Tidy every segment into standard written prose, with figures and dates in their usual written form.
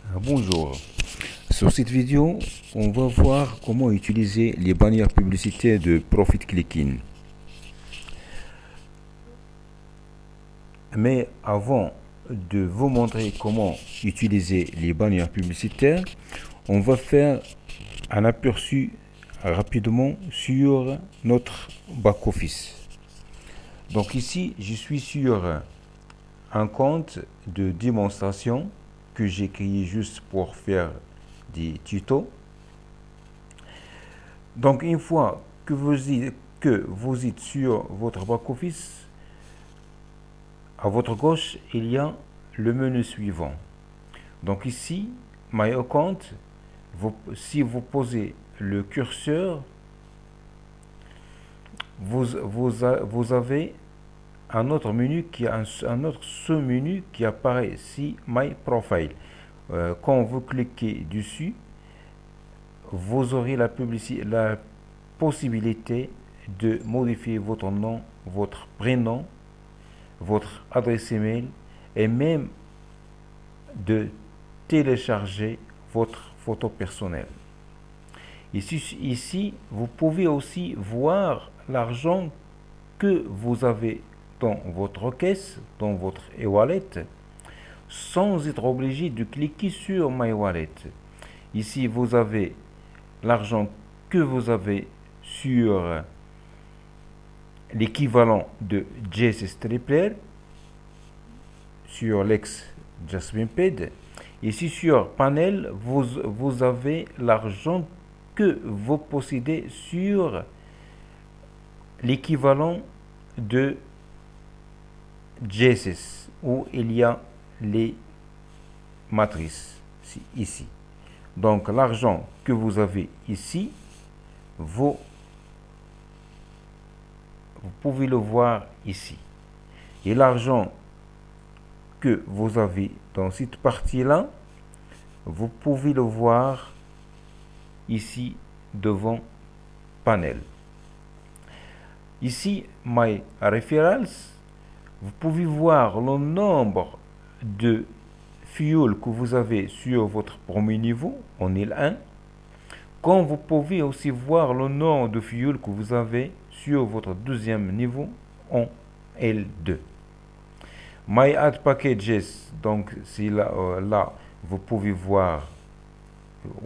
Bonjour. Sur cette vidéo, on va voir comment utiliser les bannières publicitaires de Profit Clicking. Mais avant de vous montrer comment utiliser les bannières publicitaires, on va faire un aperçu rapidement sur notre back-office. Donc ici, je suis sur un compte de démonstration que j'ai créé juste pour faire des tutos. Donc une fois que vous êtes sur votre back-office, à votre gauche, il y a le menu suivant. Donc ici, My Account, si vous posez le curseur, vous avez un autre menu un autre sous-menu qui apparaît ici, My Profile. Quand vous cliquez dessus, vous aurez la possibilité de modifier votre nom, votre prénom, votre adresse email et même de télécharger votre photo personnelle. Ici, vous pouvez aussi voir l'argent que vous avez dans votre caisse, dans votre e-wallet, sans être obligé de cliquer sur My Wallet. Ici, vous avez l'argent que vous avez sur l'équivalent de JSS Tripler, sur l'ex JasminePaid. Ici sur panel, vous avez l'argent que vous possédez sur l'équivalent de JSS, où il y a les matrices ici. Donc l'argent que vous avez ici, vous pouvez le voir ici. Et l'argent que vous avez dans cette partie-là, vous pouvez le voir ici devant panel. Ici, My Referrals, vous pouvez voir le nombre de fuel que vous avez sur votre premier niveau en L1, comme vous pouvez aussi voir le nombre de fuel que vous avez sur votre deuxième niveau en L2. My Ad Packages, donc c'est là vous pouvez voir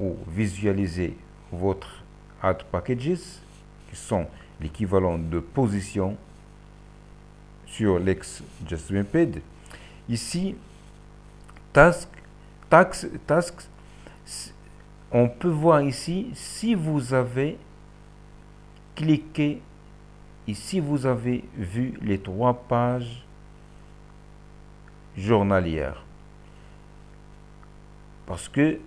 ou visualiser votre Ad Packages, qui sont l'équivalent de position sur l'ex JasminePaid. Ici, Tasks, on peut voir ici si vous avez cliqué et si vous avez vu les 3 pages journalières. Parce que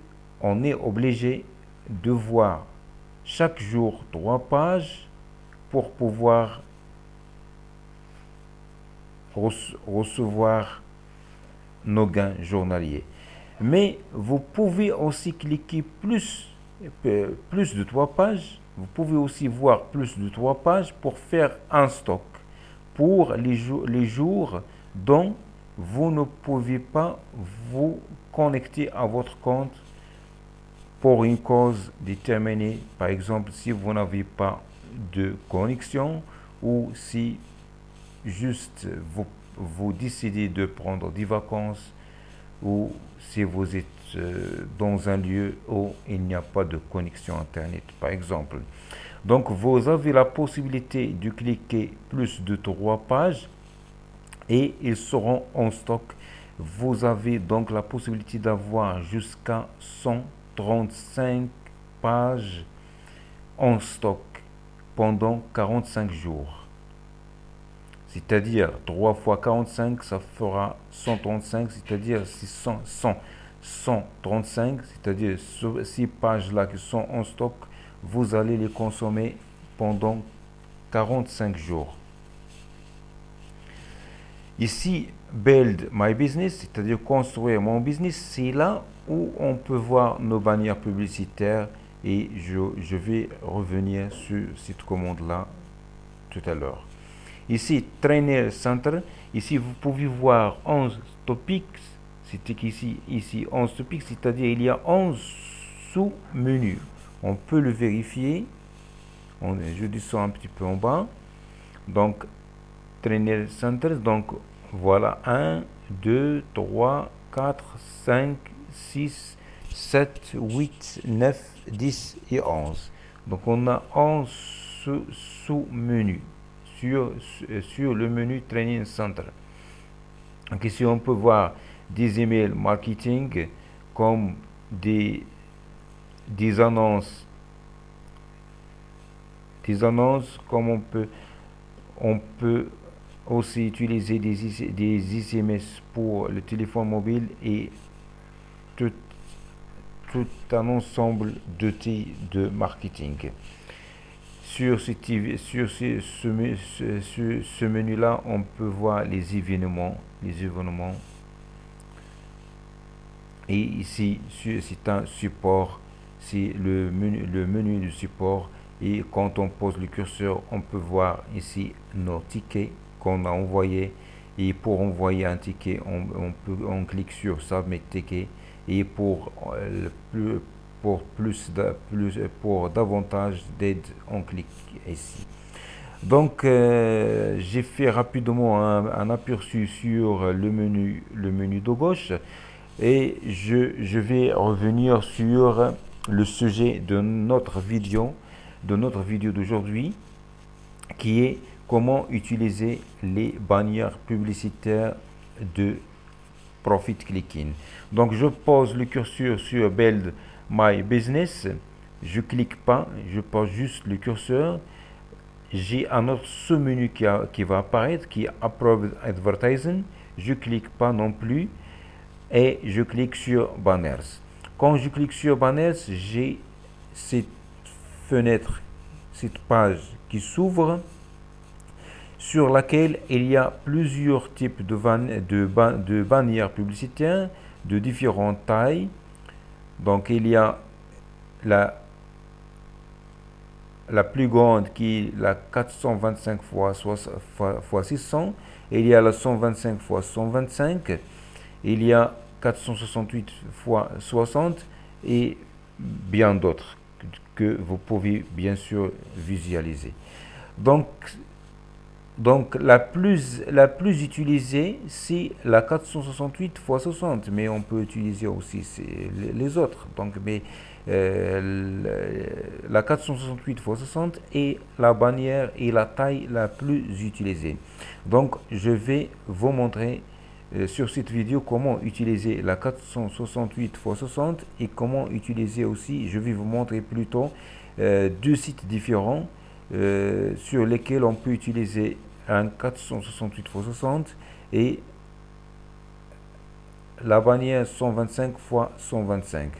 on est obligé de voir chaque jour 3 pages pour pouvoir recevoir nos gains journaliers. Mais vous pouvez aussi cliquer plus de 3 pages. Vous pouvez aussi voir plus de 3 pages pour faire un stock pour les jours dont vous ne pouvez pas vous connecter à votre compte pour une cause déterminée. Par exemple, si vous n'avez pas de connexion ou si juste vous décidez de prendre des vacances ou si vous êtes dans un lieu où il n'y a pas de connexion internet, par exemple. Donc, vous avez la possibilité de cliquer plus de 3 pages et ils seront en stock. Vous avez donc la possibilité d'avoir jusqu'à 135 pages en stock pendant 45 jours. C'est-à-dire 3 fois 45, ça fera 135, c'est-à-dire 135, c'est-à-dire ces pages-là qui sont en stock, vous allez les consommer pendant 45 jours. Ici, Build My Business, c'est-à-dire construire mon business, c'est là où on peut voir nos bannières publicitaires et je vais revenir sur cette commande-là tout à l'heure. Ici, Trainer Center, ici vous pouvez voir 11 topics c'est écrit ici 11 topics, c'est-à-dire il y a 11 sous-menus. On peut le vérifier. Je descends un petit peu en bas. Donc, Trainer Centers. Donc, voilà 1, 2, 3, 4, 5, 6, 7, 8, 9, 10 et 11. Donc, on a 11 sous-menus sur le menu Training Center. Donc ici, on peut voir des emails marketing comme des annonces, comme on peut aussi utiliser des SMS pour le téléphone mobile et tout un ensemble d'outils de marketing. Sur ce menu-là, on peut voir les événements. Et ici, c'est un support, c'est le menu de support. Et quand on pose le curseur, on peut voir ici nos tickets qu'on a envoyés. Et pour envoyer un ticket, on clique sur Submit Ticket. Et pour davantage d'aide, on clique ici. Donc, j'ai fait rapidement un aperçu sur le menu de gauche et je vais revenir sur le sujet de notre vidéo d'aujourd'hui, qui est comment utiliser les bannières publicitaires de Profit Clicking. Donc, je pose le curseur sur Build My Business. Je clique pas, je pose juste le curseur. J'ai un autre sous-menu qui va apparaître, qui est Approved Advertising. Je clique pas non plus et je clique sur Banners. Quand je clique sur Banners, j'ai cette fenêtre, cette page qui s'ouvre, sur laquelle il y a plusieurs types de bannières publicitaires de différentes tailles. Donc il y a la plus grande qui est la 425 x 600, il y a la 125 x 125, il y a 468 x 60 et bien d'autres que vous pouvez bien sûr visualiser. Donc la plus utilisée, c'est la 468 x 60, mais on peut utiliser aussi les autres. Donc, la 468 x 60 est la bannière et la taille la plus utilisée. Donc, je vais vous montrer sur cette vidéo comment utiliser la 468 x 60 et comment utiliser aussi, je vais vous montrer plutôt deux sites différents sur lesquels on peut utiliser un 468 x 60 et la bannière 125 x 125.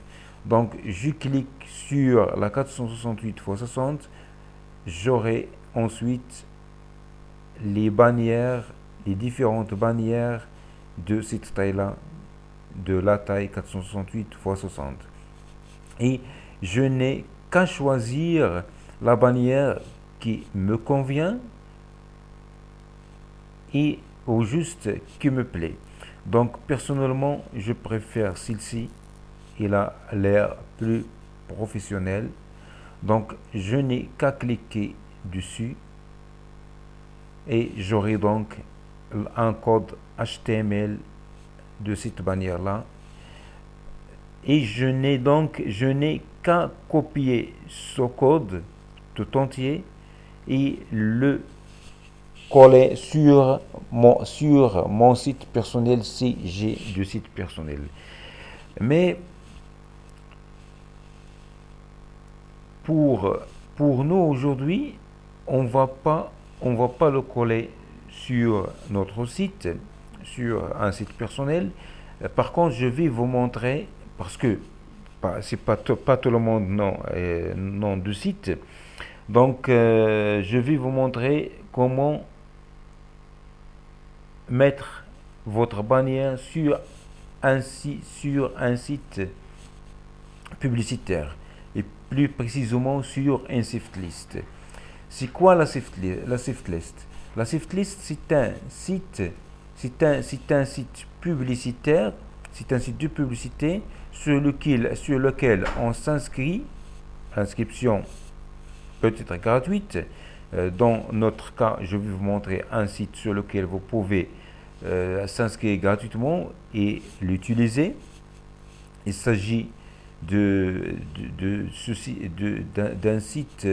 Donc je clique sur la 468 x 60, j'aurai ensuite les différentes bannières de cette taille-là, de la taille 468 x 60. Et je n'ai qu'à choisir la bannière qui me convient et au juste qui me plaît. Donc personnellement, je préfère celle-ci. Il a l'air plus professionnel. Donc je n'ai qu'à cliquer dessus et j'aurai donc un code HTML de cette bannière-là. Et je n'ai qu'à copier ce code tout entier et le coller sur mon site personnel si j'ai du site personnel. Mais pour nous aujourd'hui, on va pas le coller sur notre site, sur un site personnel. Par contre, je vais vous montrer, parce que c'est pas tout le monde nom du site. Donc, je vais vous montrer comment mettre votre bannière sur un site publicitaire et plus précisément sur un shift list. C'est quoi la shift list? La shift list, c'est un site publicitaire. c'est un site de publicité sur lequel on s'inscrit. L'inscription peut être gratuite. Dans notre cas, je vais vous montrer un site sur lequel vous pouvez s'inscrire gratuitement et l'utiliser. Il s'agit d'un site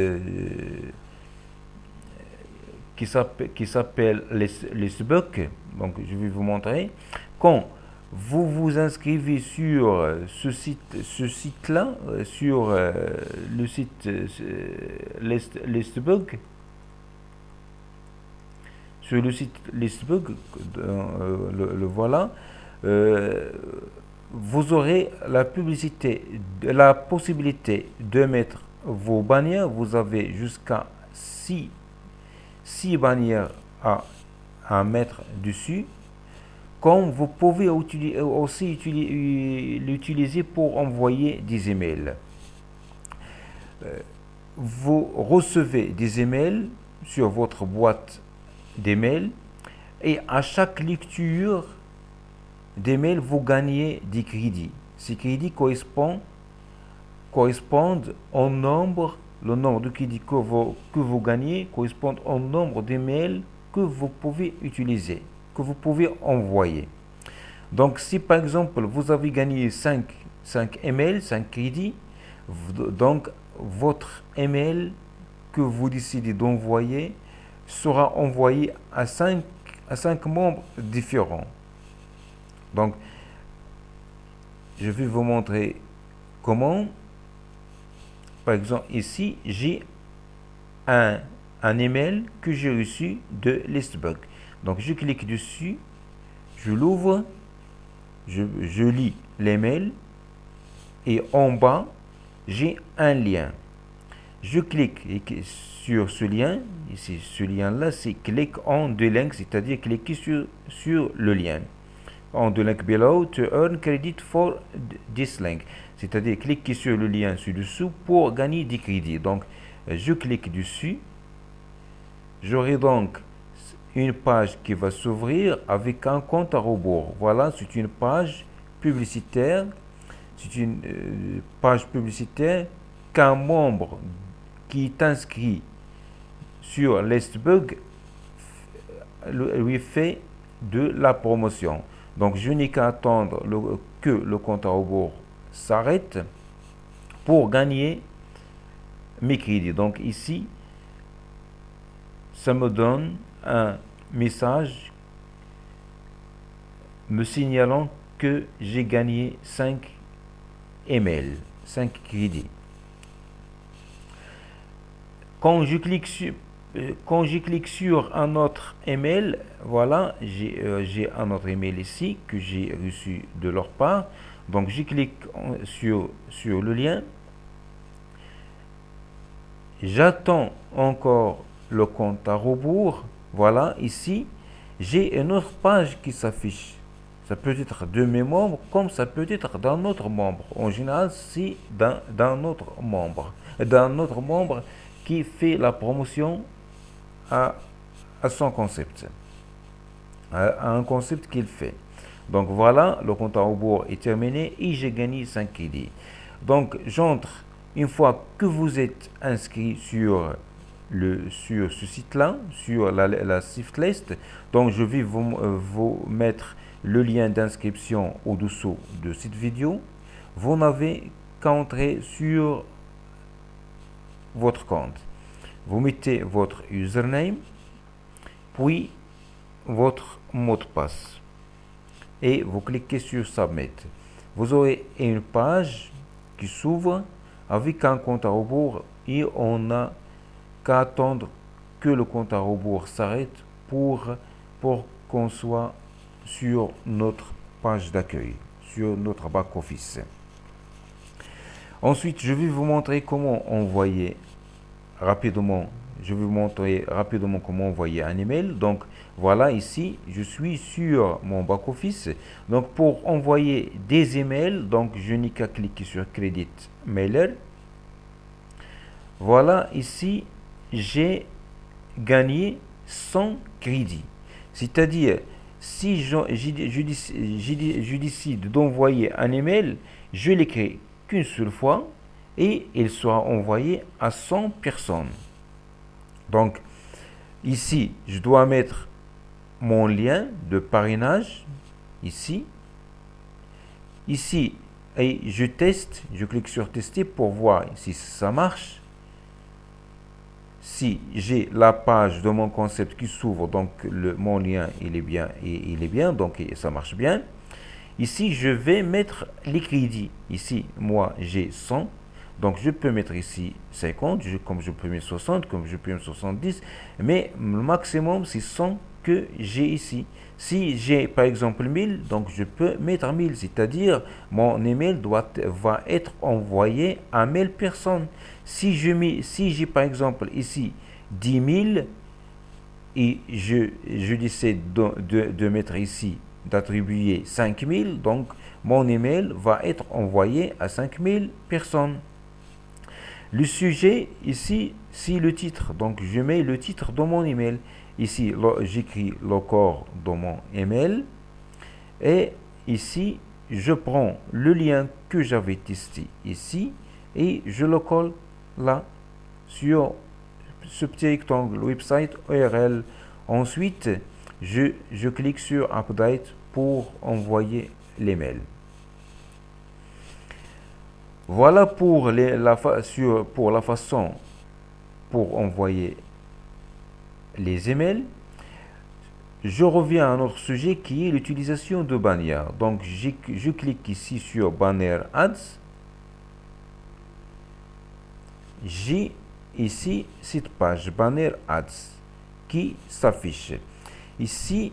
qui s'appelle Listbook. Donc je vais vous montrer. Quand vous vous inscrivez sur ce site-là, sur le site Listbook, sur le site Listbook, le voilà, vous aurez la possibilité de mettre vos bannières. Vous avez jusqu'à 6 bannières à mettre dessus. Comme vous pouvez aussi l'utiliser pour envoyer des emails. Vous recevez des emails sur votre boîte d'email et à chaque lecture d'email, vous gagnez des crédits. Ces crédits correspondent au nombre, le nombre de crédits que vous gagnez correspond au nombre d'emails que vous pouvez utiliser, que vous pouvez envoyer. Donc si par exemple vous avez gagné 5 emails, 5 crédits, donc votre email que vous décidez d'envoyer sera envoyé à 5 membres différents. Donc je vais vous montrer comment. Par exemple ici j'ai un email que j'ai reçu de Listbook. Donc je clique dessus, je l'ouvre, je lis l'email et en bas j'ai un lien. Je clique sur ce lien, ici ce lien là c'est click on the link, c'est-à-dire cliquer sur le lien. On the link below to earn credit for this link, c'est-à-dire cliquer sur le lien ci-dessous pour gagner des crédits. Donc je clique dessus, j'aurai donc une page qui va s'ouvrir avec un compte à rebours. Voilà, c'est une page publicitaire. C'est une page publicitaire qu'un membre qui est inscrit sur Listbook lui fait de la promotion. Donc je n'ai qu'à attendre que le compte à rebours s'arrête pour gagner mes crédits. Donc ici, ça me donne un message me signalant que j'ai gagné 5 emails, 5 crédits. Quand je clique sur un autre email, voilà, j'ai un autre email ici que j'ai reçu de leur part. Donc je clique sur le lien. J'attends encore le compte à rebours. Voilà, ici, j'ai une autre page qui s'affiche. Ça peut être de mes membres, comme ça peut être d'un autre membre. En général, c'est d'un autre membre. Qui fait la promotion à son concept. À un concept qu'il fait. Donc voilà, le compte à rebours est terminé et j'ai gagné 5 crédits. Donc j'entre, une fois que vous êtes inscrit sur ce site-là, sur la shift list, donc je vais vous mettre le lien d'inscription au-dessous de cette vidéo. Vous n'avez qu'à entrer sur votre compte. Vous mettez votre username, puis votre mot de passe et vous cliquez sur Submit. Vous aurez une page qui s'ouvre avec un compte à rebours et on n'a qu'à attendre que le compte à rebours s'arrête pour qu'on soit sur notre page d'accueil, sur notre back-office. Ensuite, je vais vous montrer comment envoyer rapidement. Je vais vous montrer rapidement comment envoyer un email. Donc voilà, ici, je suis sur mon back-office. Donc pour envoyer des emails, donc je n'ai qu'à cliquer sur Credit Mailer. Voilà, ici, j'ai gagné 100 crédits. C'est-à-dire, si je décide d'envoyer un email, je l'écris qu'une seule fois et il sera envoyé à 100 personnes. Donc, ici, je dois mettre mon lien de parrainage, ici. Ici, et je teste, je clique sur tester pour voir si ça marche. Si j'ai la page de mon concept qui s'ouvre, donc mon lien il est bien, donc ça marche bien. Ici, je vais mettre les crédits. Ici, moi, j'ai 100. Donc, je peux mettre ici 50, comme je peux mettre 60, comme je peux mettre 70. Mais le maximum, c'est 100 que j'ai ici. Si j'ai, par exemple, 1000, donc je peux mettre 1000. C'est-à-dire, mon email va être envoyé à 1000 personnes. Si j'ai, par exemple, ici 10 000, et je décide de mettre ici d'attribuer 5000, donc mon email va être envoyé à 5000 personnes. Le sujet ici, c'est le titre, donc je mets le titre dans mon email. Ici, j'écris le corps dans mon email et ici, je prends le lien que j'avais testé ici et je le colle là sur ce petit rectangle website URL. Ensuite, je clique sur Update pour envoyer l'email. Voilà pour la façon pour envoyer les emails. Je reviens à un autre sujet qui est l'utilisation de bannières. Donc, je clique ici sur Banner Ads. J'ai ici cette page Banner Ads qui s'affiche. Ici,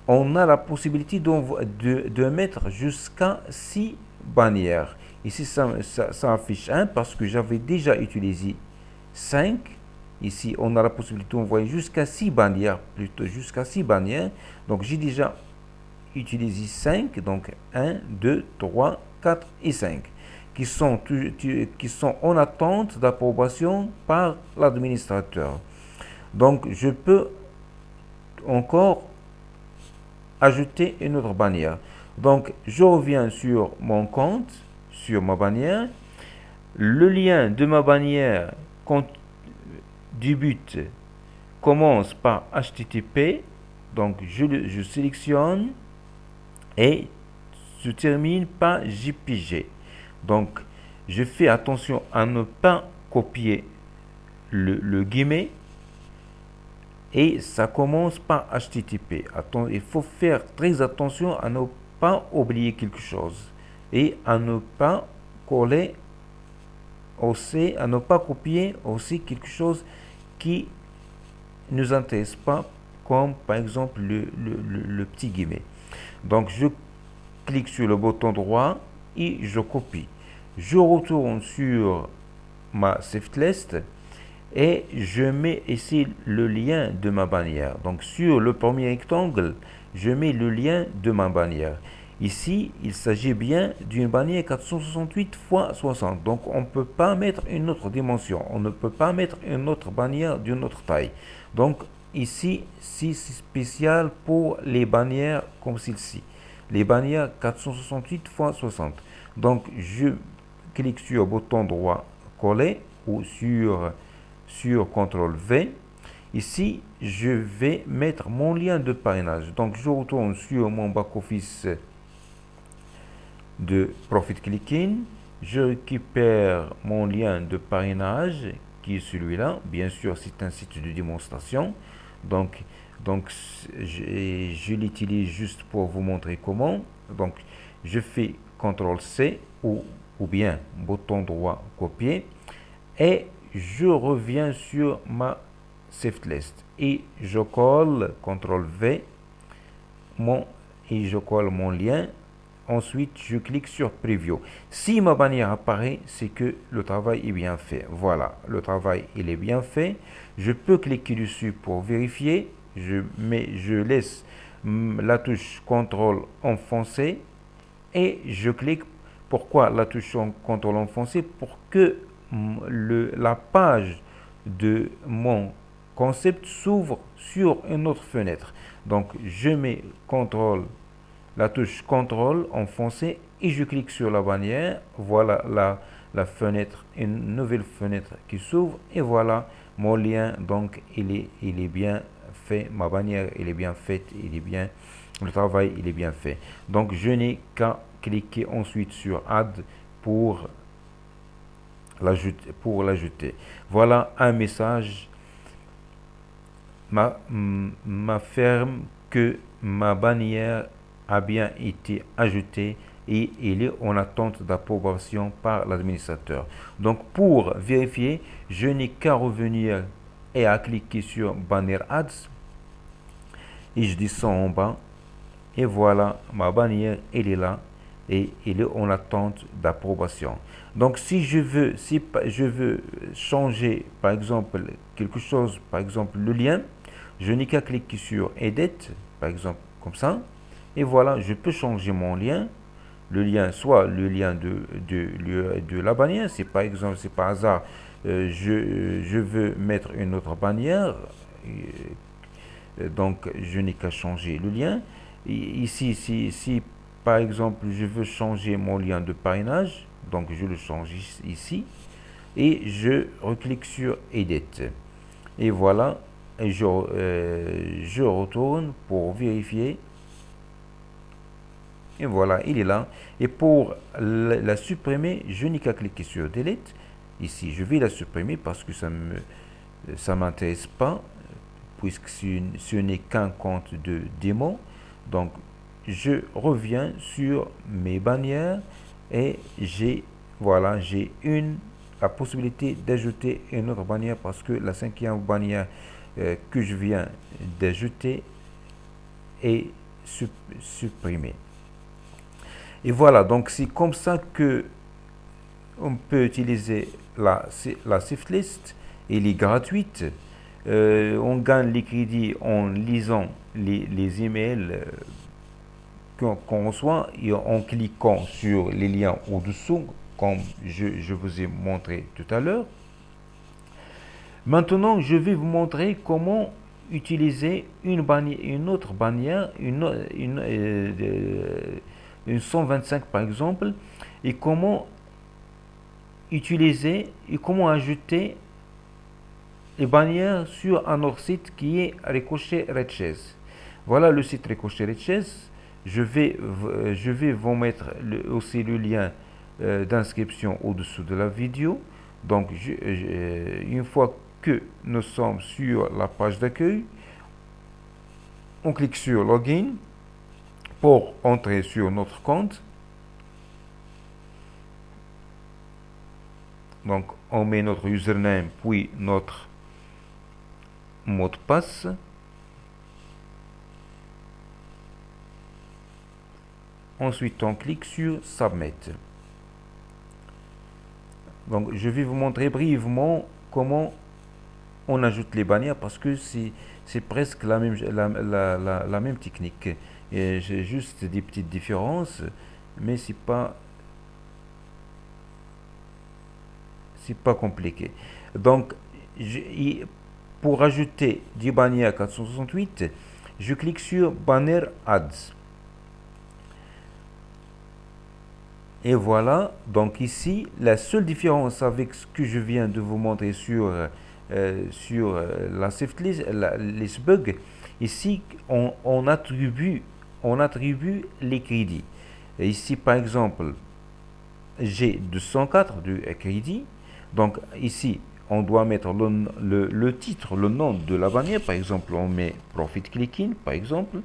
on a la possibilité de mettre jusqu'à 6 bannières. Ici, ça affiche 1 parce que j'avais déjà utilisé 5. Ici, on a la possibilité d'envoyer jusqu'à 6 bannières, plutôt jusqu'à 6 bannières. Donc, j'ai déjà utilisé 5. Donc, 1, 2, 3, 4 et 5. Qui sont en attente d'approbation par l'administrateur. Donc, je peux encore ajouter une autre bannière. Donc, je reviens sur mon compte, sur ma bannière. Le lien de ma bannière débute, commence par HTTP. Donc, je sélectionne et se termine par JPG. Donc, je fais attention à ne pas copier le guillemet et ça commence par HTTP. Il faut faire très attention à ne pas oublier quelque chose et à ne pas coller aussi, à ne pas copier aussi quelque chose qui ne nous intéresse pas, comme par exemple le petit guillemet. Donc, je clique sur le bouton droit et je copie. Je retourne sur ma Saved List et je mets ici le lien de ma bannière. Donc, sur le premier rectangle, je mets le lien de ma bannière. Ici, il s'agit bien d'une bannière 468 x 60. Donc, on ne peut pas mettre une autre dimension. On ne peut pas mettre une autre bannière d'une autre taille. Donc, ici, c'est spécial pour les bannières comme celle-ci. Les bannières 468 x 60. Donc, je clique sur le bouton droit coller ou sur CTRL V. Ici, je vais mettre mon lien de parrainage. Donc, je retourne sur mon back-office de Profit Clicking. Je récupère mon lien de parrainage qui est celui-là. Bien sûr, c'est un site de démonstration. Donc je l'utilise juste pour vous montrer comment. Donc, je fais CTRL-C ou bien bouton droit copier et je reviens sur ma Saved List et je colle CTRL-V et je colle mon lien. Ensuite, je clique sur Preview. Si ma bannière apparaît, c'est que le travail est bien fait. Voilà, le travail il est bien fait. Je peux cliquer dessus pour vérifier. Je laisse la touche CTRL enfoncée et je clique. Pourquoi la touche CTRL enfoncée? Pour que la page de mon concept s'ouvre sur une autre fenêtre. Donc je mets CTRL, la touche CTRL enfoncée et je clique sur la bannière. Voilà la fenêtre, une nouvelle fenêtre qui s'ouvre et voilà mon lien. Donc il est bien fait, ma bannière il est bien faite, il est bien, le travail il est bien fait. Donc je n'ai qu'à cliquer ensuite sur Add pour l'ajouter. Voilà un message m'affirme que ma bannière a bien été ajoutée et il est en attente d'approbation par l'administrateur. Donc pour vérifier, je n'ai qu'à revenir et à cliquer sur Banner Ads et je descends en bas et voilà ma bannière, elle est là et il est en attente d'approbation. Donc si je veux changer par exemple quelque chose, par exemple le lien, je n'ai qu'à cliquer sur Edit, par exemple comme ça, et voilà, je peux changer mon lien. Le lien, soit le lien de la bannière, c'est par exemple, c'est par hasard, je veux mettre une autre bannière, donc je n'ai qu'à changer le lien. Ici, si par exemple je veux changer mon lien de parrainage, donc je le change ici, et je reclique sur Edit. Et voilà, et je retourne pour vérifier. Et voilà, il est là. Et pour la supprimer, je n'ai qu'à cliquer sur Delete. Ici, je vais la supprimer parce que ça m'intéresse pas, puisque ce n'est qu'un compte de démo. Donc, je reviens sur mes bannières et j'ai la possibilité d'ajouter une autre bannière parce que la 5e bannière que je viens d'ajouter est supprimée. Et voilà, donc c'est comme ça que on peut utiliser la shift list. Elle est gratuite. On gagne les crédits en lisant les emails qu'on reçoit et en cliquant sur les liens au-dessous, comme je vous ai montré tout à l'heure. Maintenant, je vais vous montrer comment utiliser une autre bannière, une 125 par exemple, et comment utiliser et comment ajouter les bannières sur un autre site qui est Ricochet Redshares. Voilà le site Ricochet Redshares. Je vais vous mettre aussi le lien d'inscription au-dessous de la vidéo. Donc une fois que nous sommes sur la page d'accueil, on clique sur Login pour entrer sur notre compte. Donc on met notre username puis notre mot de passe. Ensuite on clique sur Submit. Donc je vais vous montrer brièvement comment on ajoute les bannières parce que c'est presque la même technique. Et j'ai juste des petites différences, mais c'est pas compliqué. Donc pour ajouter des bannières 468, je clique sur Banner Ads. Et voilà, donc ici, la seule différence avec ce que je viens de vous montrer sur la shift list bug, ici, on attribue les crédits. Et ici, par exemple, j'ai 204 de crédit. Donc ici, on doit mettre le titre, le nom de la bannière. Par exemple, on met Profit Clicking, par exemple.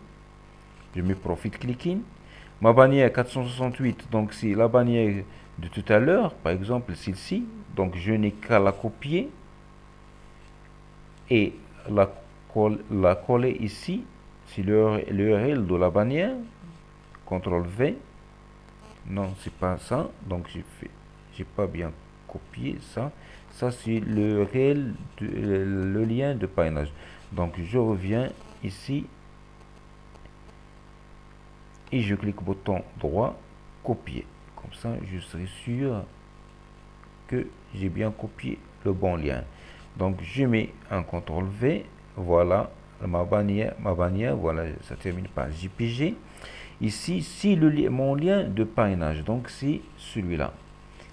Je mets Profit Clicking. Ma bannière 468, donc c'est la bannière de tout à l'heure, par exemple celle-ci. Donc je n'ai qu'à la copier et la coller ici. C'est l'URL de la bannière. CTRL V. Non, c'est pas ça. Donc j'ai pas bien copié ça. Ça c'est le lien de parrainage. Donc je reviens ici et je clique bouton droit, copier. Comme ça, je serai sûr que j'ai bien copié le bon lien. Donc je mets un CTRL V, voilà ma bannière, voilà, ça termine par JPG. Ici, si mon lien de parrainage, donc c'est celui-là.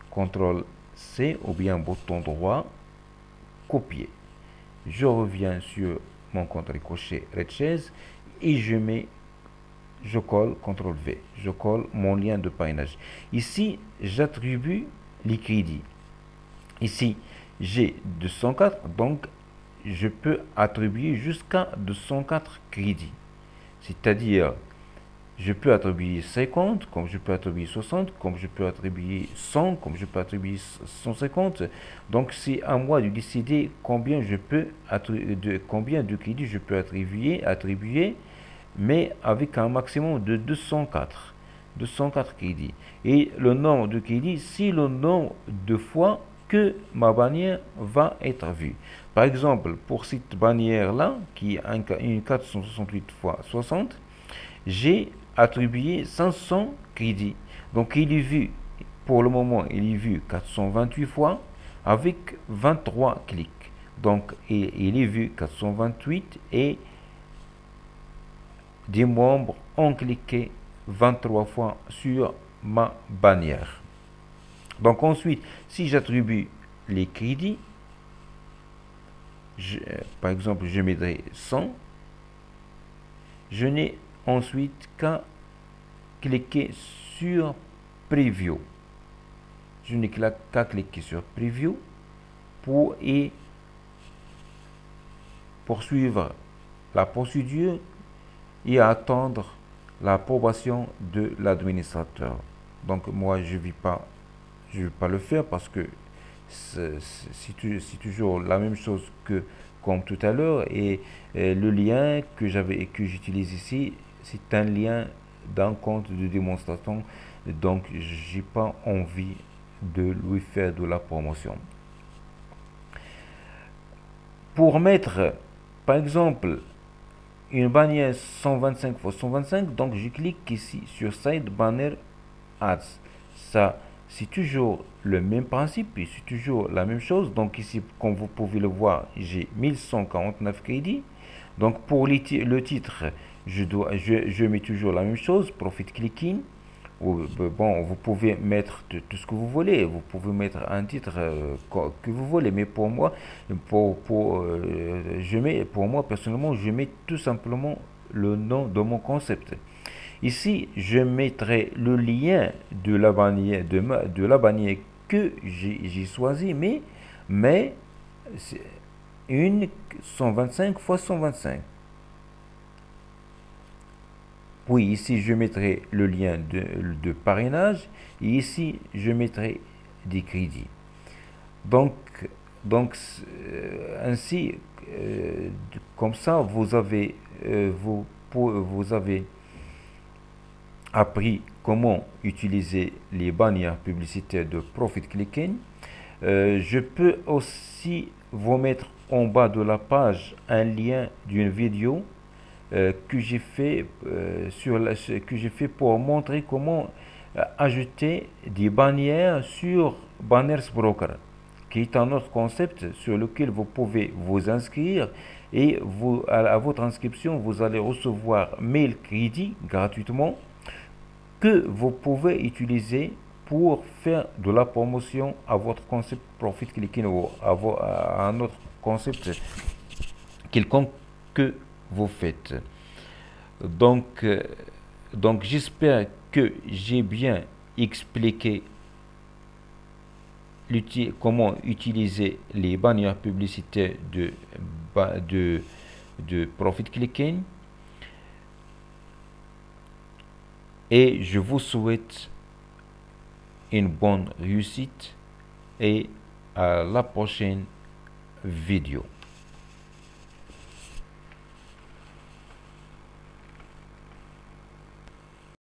CTRL C ou bien bouton droit, copier. Je reviens sur mon compte ricochet Redshares et je colle CTRL V, je colle mon lien de parrainage. Ici, j'attribue les crédits. Ici, j'ai 204, donc je peux attribuer jusqu'à 204 crédits. C'est-à-dire, je peux attribuer 50, comme je peux attribuer 60, comme je peux attribuer 100, comme je peux attribuer 150. Donc, c'est à moi de décider combien de crédits je peux attribuer, mais avec un maximum de 204 crédits. Et le nombre de crédits, c'est le nombre de fois que ma bannière va être vue. Par exemple, pour cette bannière-là, qui est une 468 x 60, j'ai attribué 500 crédits. Donc, il est vu, pour le moment, il est vu 428 fois avec 23 clics. Donc, il est vu 428 et des membres ont cliqué 23 fois sur ma bannière. Donc ensuite, si j'attribue les crédits, par exemple, je mettrai 100, je n'ai ensuite qu'à cliquer sur Preview. Je n'ai qu'à cliquer sur Preview pour poursuivre la procédure et attendre l'approbation de l'administrateur. Donc moi je ne vais pas le faire parce que c'est toujours la même chose que comme tout à l'heure, et le lien que j'utilise ici, c'est un lien d'un compte de démonstration, donc j'ai pas envie de lui faire de la promotion. Pour mettre par exemple une bannière 125 x 125, donc je clique ici sur Side Banner Ads. Ça, c'est toujours le même principe et c'est toujours la même chose. Donc ici, comme vous pouvez le voir, j'ai 1149 crédits. Donc pour le titre, je mets toujours la même chose, Profit Clicking. Bon, vous pouvez mettre tout ce que vous voulez, vous pouvez mettre un titre que vous voulez, mais pour moi, pour moi personnellement, je mets tout simplement le nom de mon concept. Ici, je mettrai le lien de la bannière que j'ai choisi, mais une 125 x 125. Oui, ici je mettrai le lien de parrainage et ici je mettrai des crédits. Donc ainsi, comme ça, vous avez appris comment utiliser les bannières publicitaires de Profit Clicking. Je peux aussi vous mettre en bas de la page un lien d'une vidéo que j'ai fait pour montrer comment ajouter des bannières sur Banners Broker, qui est un autre concept sur lequel vous pouvez vous inscrire et à votre inscription, vous allez recevoir 1000 crédits gratuitement que vous pouvez utiliser pour faire de la promotion à votre concept Profit Clicking ou à un autre concept quelconque que vous faites. Donc j'espère que j'ai bien expliqué comment utiliser les bannières publicitaires de Profit Clicking. Et je vous souhaite une bonne réussite et à la prochaine vidéo.